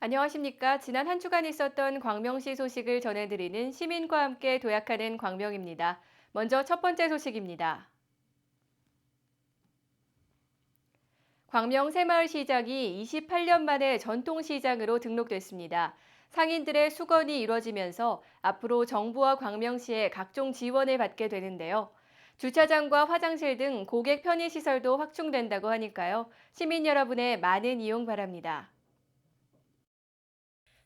안녕하십니까. 지난 한 주간 있었던 광명시 소식을 전해드리는 시민과 함께 도약하는 광명입니다. 먼저 첫 번째 소식입니다. 광명 새마을시장이 28년 만에 전통시장으로 등록됐습니다. 상인들의 수건이 이뤄지면서 앞으로 정부와 광명시의 각종 지원을 받게 되는데요. 주차장과 화장실 등 고객 편의시설도 확충된다고 하니까요. 시민 여러분의 많은 이용 바랍니다.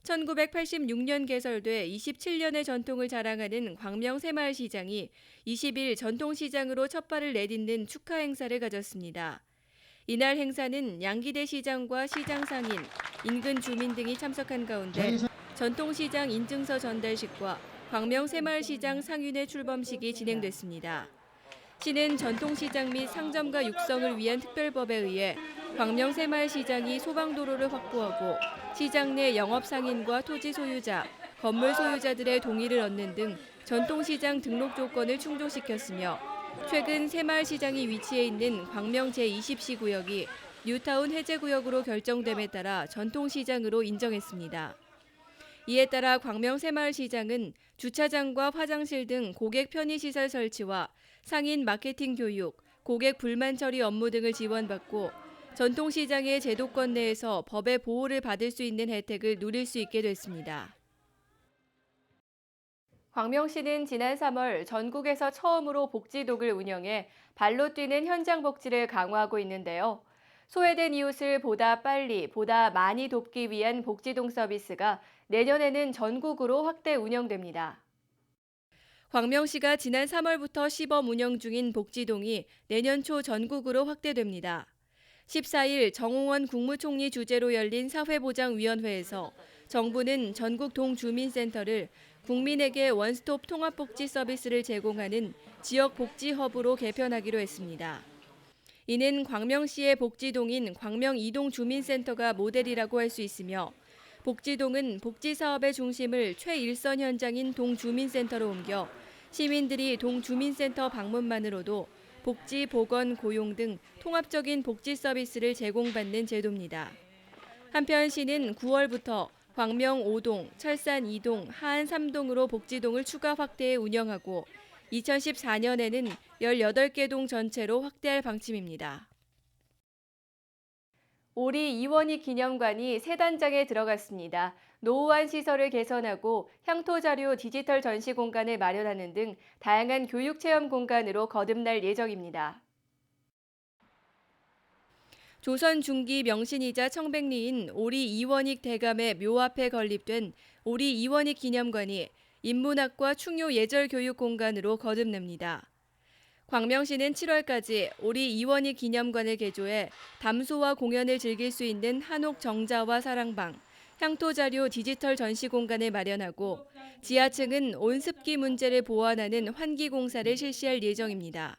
1986년 개설돼 27년의 전통을 자랑하는 광명 새마을시장이 20일 전통시장으로 첫 발을 내딛는 축하 행사를 가졌습니다. 이날 행사는 양기대 시장과 시장 상인, 인근 주민 등이 참석한 가운데 전통시장 인증서 전달식과 광명 새마을시장 상윤회 출범식이 진행됐습니다. 시는 전통시장 및 상점가 육성을 위한 특별법에 의해 광명 새마을시장이 소방도로를 확보하고 시장 내 영업상인과 토지 소유자, 건물 소유자들의 동의를 얻는 등 전통시장 등록 조건을 충족시켰으며 최근 새마을시장이 위치해 있는 광명 제20시 구역이 뉴타운 해제구역으로 결정됨에 따라 전통시장으로 인정했습니다. 이에 따라 광명 새마을시장은 주차장과 화장실 등 고객 편의시설 설치와 상인 마케팅 교육, 고객 불만 처리 업무 등을 지원받고 전통시장의 제도권 내에서 법의 보호를 받을 수 있는 혜택을 누릴 수 있게 됐습니다. 광명시는 지난 3월 전국에서 처음으로 복지독을 운영해 발로 뛰는 현장 복지를 강화하고 있는데요. 소외된 이웃을 보다 빨리, 보다 많이 돕기 위한 복지동 서비스가 내년에는 전국으로 확대 운영됩니다. 광명시가 지난 3월부터 시범 운영 중인 복지동이 내년 초 전국으로 확대됩니다. 14일 정홍원 국무총리 주재로 열린 사회보장위원회에서 정부는 전국 동주민센터를 국민에게 원스톱 통합복지 서비스를 제공하는 지역복지허브로 개편하기로 했습니다. 이는 광명시의 복지동인 광명 이동주민센터가 모델이라고 할 수 있으며 복지동은 복지사업의 중심을 최일선 현장인 동주민센터로 옮겨 시민들이 동주민센터 방문만으로도 복지, 보건, 고용 등 통합적인 복지 서비스를 제공받는 제도입니다. 한편 시는 9월부터 광명 5동, 철산 2동, 하안 3동으로 복지동을 추가 확대해 운영하고 2014년에는 18개 동 전체로 확대할 방침입니다. 오리 이원희 기념관이 새 단장에 들어갔습니다. 노후한 시설을 개선하고 향토 자료 디지털 전시 공간을 마련하는 등 다양한 교육 체험 공간으로 거듭날 예정입니다. 조선 중기 명신이자 청백리인 오리 이원익 대감의 묘 앞에 건립된 오리 이원익 기념관이 인문학과 충요 예절 교육 공간으로 거듭납니다. 광명시는 7월까지 오리 이원익 기념관을 개조해 담소와 공연을 즐길 수 있는 한옥 정자와 사랑방, 향토 자료 디지털 전시 공간을 마련하고 지하층은 온습기 문제를 보완하는 환기 공사를 실시할 예정입니다.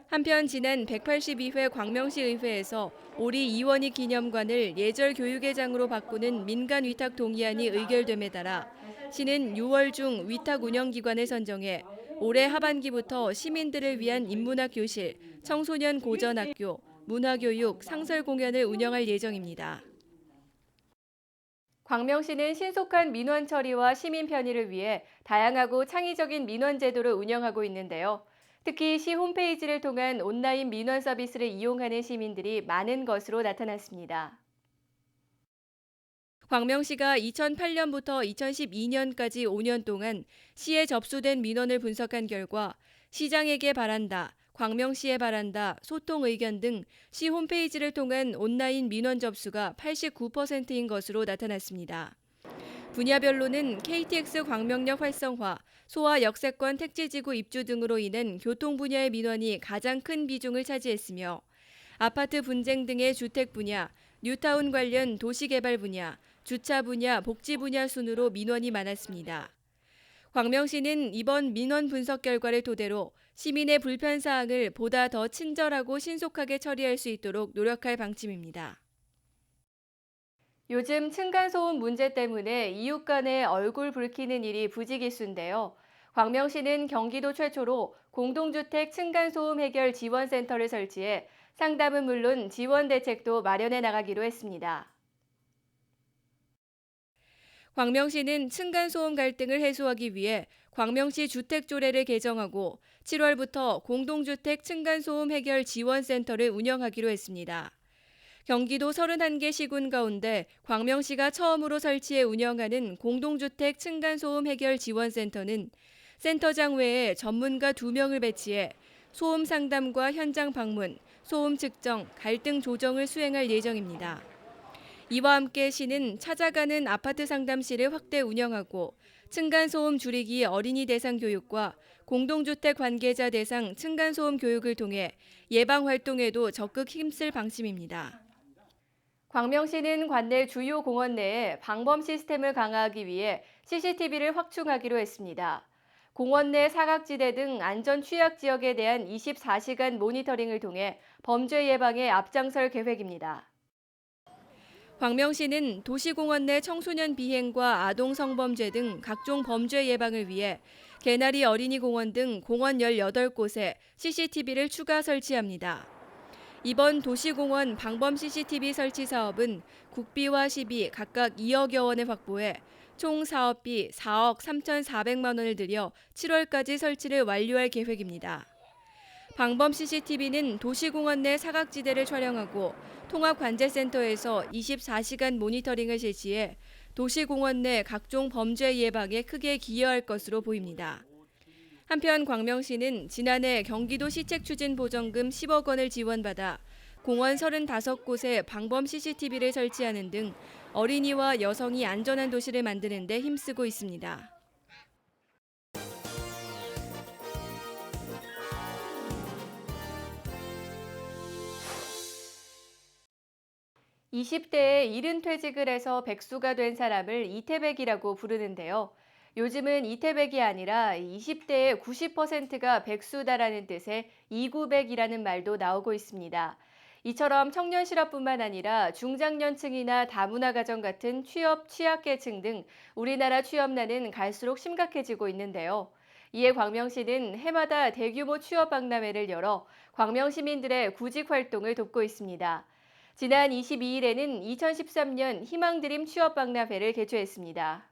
한편 지난 182회 광명시 의회에서 오리 이원익 기념관을 예절 교육의 장으로 바꾸는 민간 위탁 동의안이 의결됨에 따라 시는 6월 중 위탁 운영기관을 선정해 올해 하반기부터 시민들을 위한 인문학 교실, 청소년 고전학교, 문화교육, 상설 공연을 운영할 예정입니다. 광명시는 신속한 민원 처리와 시민 편의를 위해 다양하고 창의적인 민원 제도를 운영하고 있는데요. 특히 시 홈페이지를 통한 온라인 민원 서비스를 이용하는 시민들이 많은 것으로 나타났습니다. 광명시가 2008년부터 2012년까지 5년 동안 시에 접수된 민원을 분석한 결과 시장에게 바란다, 광명시에 바란다, 소통 의견 등 시 홈페이지를 통한 온라인 민원 접수가 89%인 것으로 나타났습니다. 분야별로는 KTX 광명역 활성화, 소아 역세권 택지지구 입주 등으로 인한 교통 분야의 민원이 가장 큰 비중을 차지했으며 아파트 분쟁 등의 주택 분야, 뉴타운 관련 도시개발 분야, 주차 분야, 복지 분야 순으로 민원이 많았습니다. 광명시는 이번 민원 분석 결과를 토대로 시민의 불편 사항을 보다 더 친절하고 신속하게 처리할 수 있도록 노력할 방침입니다. 요즘 층간소음 문제 때문에 이웃 간에 얼굴 붉히는 일이 부지기수인데요. 광명시는 경기도 최초로 공동주택 층간소음 해결 지원센터를 설치해 상담은 물론 지원 대책도 마련해 나가기로 했습니다. 광명시는 층간소음 갈등을 해소하기 위해 광명시 주택조례를 개정하고 7월부터 공동주택 층간소음 해결 지원센터를 운영하기로 했습니다. 경기도 31개 시군 가운데 광명시가 처음으로 설치해 운영하는 공동주택 층간소음 해결 지원센터는 센터장 외에 전문가 2명을 배치해 소음 상담과 현장 방문, 소음 측정, 갈등 조정을 수행할 예정입니다. 이와 함께 시는 찾아가는 아파트 상담실을 확대 운영하고 층간소음 줄이기 어린이 대상 교육과 공동주택 관계자 대상 층간소음 교육을 통해 예방 활동에도 적극 힘쓸 방침입니다. 광명시는 관내 주요 공원 내에 방범 시스템을 강화하기 위해 CCTV를 확충하기로 했습니다. 공원 내 사각지대 등 안전 취약 지역에 대한 24시간 모니터링을 통해 범죄 예방에 앞장설 계획입니다. 광명시는 도시공원 내 청소년 비행과 아동 성범죄 등 각종 범죄 예방을 위해 개나리 어린이공원 등 공원 18곳에 CCTV를 추가 설치합니다. 이번 도시공원 방범 CCTV 설치 사업은 국비와 시비 각각 2억여 원을 확보해 총 사업비 4억 3,400만 원을 들여 7월까지 설치를 완료할 계획입니다. 방범 CCTV는 도시공원 내 사각지대를 촬영하고 통합관제센터에서 24시간 모니터링을 실시해 도시공원 내 각종 범죄 예방에 크게 기여할 것으로 보입니다. 한편 광명시는 지난해 경기도 시책추진보전금 10억 원을 지원받아 공원 35곳에 방범 CCTV를 설치하는 등 어린이와 여성이 안전한 도시를 만드는 데 힘쓰고 있습니다. 20대에 이른 퇴직을 해서 백수가 된 사람을 이태백이라고 부르는데요. 요즘은 이태백이 아니라 20대의 90%가 백수다라는 뜻의 이구백이라는 말도 나오고 있습니다. 이처럼 청년 실업뿐만 아니라 중장년층이나 다문화 가정 같은 취업 취약계층 등 우리나라 취업난은 갈수록 심각해지고 있는데요. 이에 광명시는 해마다 대규모 취업 박람회를 열어 광명 시민들의 구직 활동을 돕고 있습니다. 지난 22일에는 2013년 희망드림 취업박람회를 개최했습니다.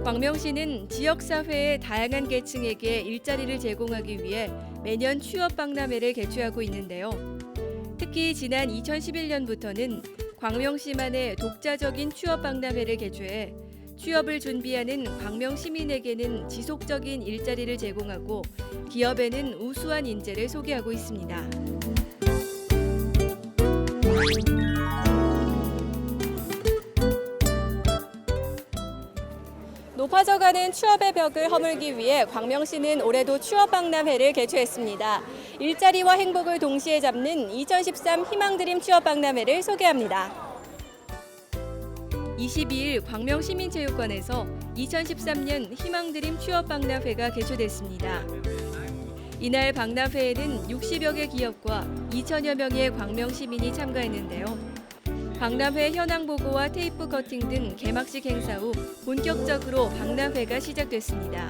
광명시는 지역사회의 다양한 계층에게 일자리를 제공하기 위해 매년 취업박람회를 개최하고 있는데요. 특히 지난 2011년부터는 광명시만의 독자적인 취업박람회를 개최해 취업을 준비하는 광명 시민에게는 지속적인 일자리를 제공하고 기업에는 우수한 인재를 소개하고 있습니다. 높아져가는 취업의 벽을 허물기 위해 광명시는 올해도 취업박람회를 개최했습니다. 일자리와 행복을 동시에 잡는 2013 희망드림 취업박람회를 소개합니다. 22일 광명시민체육관에서 2013년 희망드림 취업박람회가 개최됐습니다. 이날 박람회에는 60여 개 기업과 2천여 명의 광명 시민이 참가했는데요. 박람회 현황 보고와 테이프 커팅 등 개막식 행사 후 본격적으로 박람회가 시작됐습니다.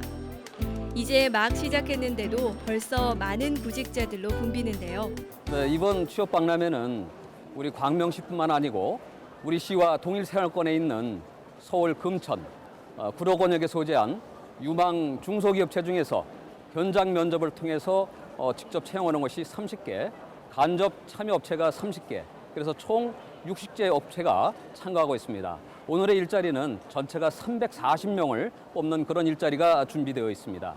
이제 막 시작했는데도 벌써 많은 구직자들로 붐비는데요. 네, 이번 취업 박람회는 우리 광명시뿐만 아니고 우리 시와 동일 생활권에 있는 서울 금천, 구로권역에 소재한 유망 중소기업체 중에서 현장 면접을 통해서 직접 채용하는 것이 30개, 간접 참여업체가 30개, 그래서 총 60개 업체가 참가하고 있습니다. 오늘의 일자리는 전체가 340명을 뽑는 그런 일자리가 준비되어 있습니다.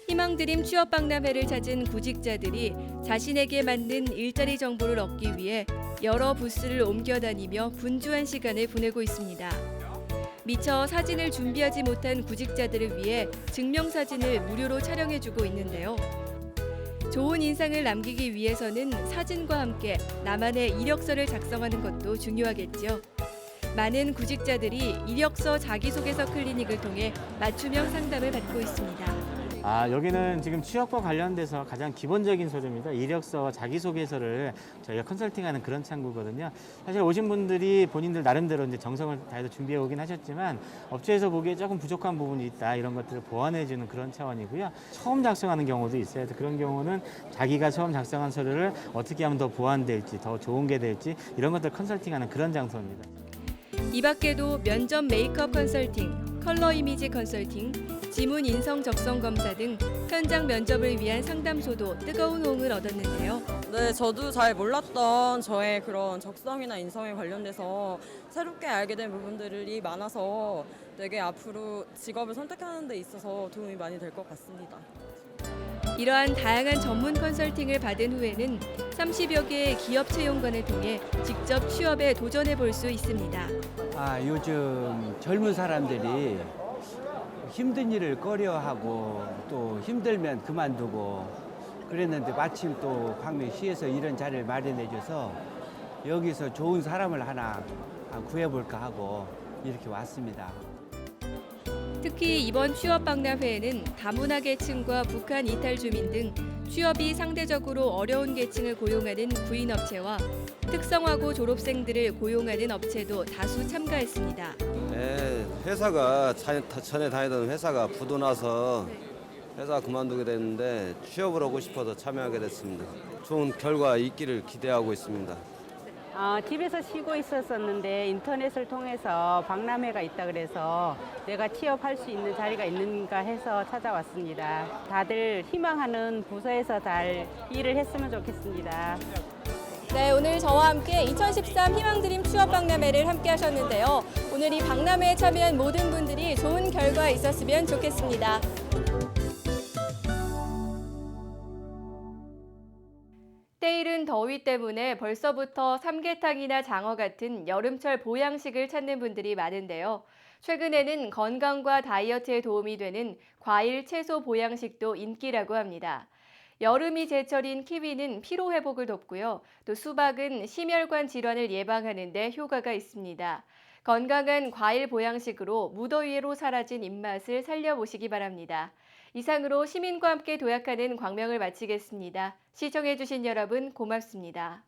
희망드림 취업박람회를 찾은 구직자들이 자신에게 맞는 일자리 정보를 얻기 위해 여러 부스를 옮겨다니며 분주한 시간을 보내고 있습니다. 미처 사진을 준비하지 못한 구직자들을 위해 증명사진을 무료로 촬영해주고 있는데요. 좋은 인상을 남기기 위해서는 사진과 함께 나만의 이력서를 작성하는 것도 중요하겠죠. 많은 구직자들이 이력서 자기소개서 클리닉을 통해 맞춤형 상담을 받고 있습니다. 여기는 지금 취업과 관련돼서 가장 기본적인 소재입니다. 이력서와 자기소개서를 저희가 컨설팅하는 그런 창구거든요. 사실 오신 분들이 본인들 나름대로 이제 정성을 다해서 준비해 오긴 하셨지만 업체에서 보기에 조금 부족한 부분이 있다, 이런 것들을 보완해주는 그런 차원이고요. 처음 작성하는 경우도 있어요. 그런 경우는 자기가 처음 작성한 서류를 어떻게 하면 더 보완될지, 더 좋은 게 될지 이런 것들 컨설팅하는 그런 장소입니다. 이 밖에도 면접 메이크업 컨설팅, 컬러 이미지 컨설팅, 지문 인성 적성 검사 등 현장 면접을 위한 상담소도 뜨거운 호응을 얻었는데요. 네, 저도 잘 몰랐던 저의 그런 적성이나 인성에 관련돼서 새롭게 알게 된 부분들이 많아서 되게 앞으로 직업을 선택하는 데 있어서 도움이 많이 될 것 같습니다. 이러한 다양한 전문 컨설팅을 받은 후에는 30여 개의 기업 채용관을 통해 직접 취업에 도전해 볼 수 있습니다. 요즘 젊은 사람들이 힘든 일을 꺼려하고 또 힘들면 그만두고 그랬는데 마침 또 광명시에서 이런 자리를 마련해줘서 여기서 좋은 사람을 하나 구해볼까 하고 이렇게 왔습니다. 특히 이번 취업 박람회에는 다문화 계층과 북한 이탈 주민 등 취업이 상대적으로 어려운 계층을 고용하는 구인업체와 특성화고 졸업생들을 고용하는 업체도 다수 참가했습니다. 네, 회사가 전에 다니던 회사가 부도 나서 회사 그만두게 됐는데 취업을 하고 싶어서 참여하게 됐습니다. 좋은 결과 있기를 기대하고 있습니다. 집에서 쉬고 있었었는데 인터넷을 통해서 박람회가 있다 그래서 내가 취업할 수 있는 자리가 있는가 해서 찾아왔습니다. 다들 희망하는 부서에서 잘 일을 했으면 좋겠습니다. 네, 오늘 저와 함께 2013 희망드림 취업 박람회를 함께 하셨는데요. 오늘 이 박람회에 참여한 모든 분들이 좋은 결과 있었으면 좋겠습니다. 때이른 더위 때문에 벌써부터 삼계탕이나 장어 같은 여름철 보양식을 찾는 분들이 많은데요. 최근에는 건강과 다이어트에 도움이 되는 과일, 채소 보양식도 인기라고 합니다. 여름이 제철인 키위는 피로 회복을 돕고요. 또 수박은 심혈관 질환을 예방하는 데 효과가 있습니다. 건강한 과일 보양식으로 무더위로 사라진 입맛을 살려보시기 바랍니다. 이상으로 시민과 함께 도약하는 광명을 마치겠습니다. 시청해주신 여러분 고맙습니다.